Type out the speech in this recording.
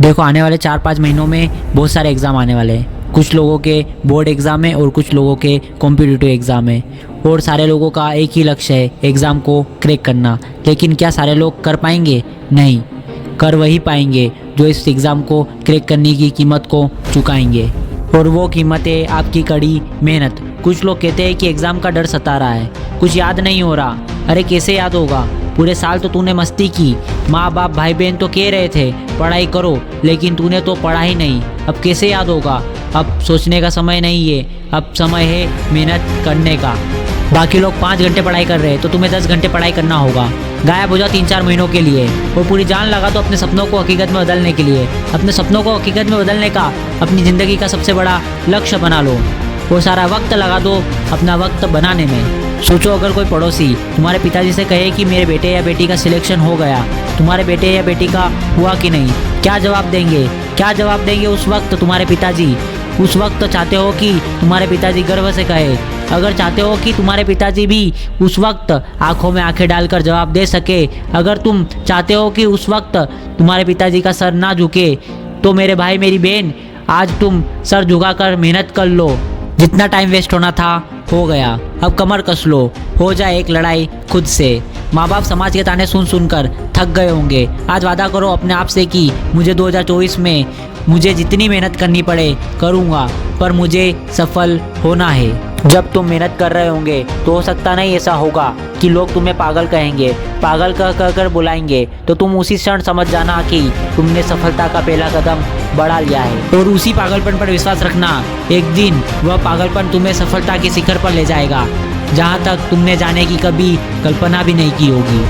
देखो आने वाले 4-5 महीनों में बहुत सारे एग्ज़ाम आने वाले हैं। कुछ लोगों के बोर्ड एग्ज़ाम है और कुछ लोगों के कॉम्पिटिटिव एग्ज़ाम है और सारे लोगों का एक ही लक्ष्य है, एग्ज़ाम को क्रैक करना। लेकिन क्या सारे लोग कर पाएंगे? नहीं, कर वही पाएंगे जो इस एग्ज़ाम को क्रैक करने की कीमत को चुकाएंगे, और वो कीमत है आपकी कड़ी मेहनत। कुछ लोग कहते हैं कि एग्ज़ाम का डर सता रहा है, कुछ याद नहीं हो रहा। अरे कैसे याद होगा? पूरे साल तो तूने मस्ती की, माँ बाप भाई बहन तो कह रहे थे पढ़ाई करो, लेकिन तूने तो पढ़ा ही नहीं। अब कैसे याद होगा? अब सोचने का समय नहीं है, अब समय है मेहनत करने का। बाकी लोग 5 घंटे पढ़ाई कर रहे हैं तो तुम्हें 10 घंटे पढ़ाई करना होगा। गायब हो जाओ 3-4 महीनों के लिए और पूरी जान लगा दो अपने सपनों को हकीकत में बदलने के लिए। अपने सपनों को हकीकत में बदलने का अपनी ज़िंदगी का सबसे बड़ा लक्ष्य बना लो। वो सारा वक्त लगा दो अपना वक्त बनाने में। सोचो अगर कोई पड़ोसी तुम्हारे पिताजी से कहे कि मेरे बेटे या बेटी का सिलेक्शन हो गया, तुम्हारे बेटे या बेटी का हुआ कि नहीं, क्या जवाब देंगे? क्या जवाब देंगे उस वक्त तुम्हारे पिताजी? उस वक्त चाहते हो कि तुम्हारे पिताजी गर्व से कहे? अगर चाहते हो कि तुम्हारे पिताजी भी उस वक्त आंखों में आंखें डालकर जवाब दे सके, अगर तुम चाहते हो कि उस वक्त तुम्हारे पिताजी का सर ना झुके, तो मेरे भाई मेरी बहन आज तुम सर झुकाकर मेहनत कर लो। जितना टाइम वेस्ट होना था हो गया, अब कमर कस लो, हो जाए एक लड़ाई खुद से। माँ बाप समाज के ताने सुन सुनकर थक गए होंगे। आज वादा करो अपने आप से कि मुझे 2024 में मुझे जितनी मेहनत करनी पड़े करूँगा, पर मुझे सफल होना है। जब तुम मेहनत कर रहे होंगे तो हो सकता नहीं ऐसा होगा कि लोग तुम्हें पागल कहेंगे, पागल कह कर बुलाएंगे, तो तुम उसी क्षण समझ जाना कि तुमने सफलता का पहला कदम बढ़ा लिया है। और उसी पागलपन पर विश्वास रखना, एक दिन वह पागलपन तुम्हें सफलता के शिखर पर ले जाएगा, जहाँ तक तुमने जाने की कभी कल्पना भी नहीं की होगी।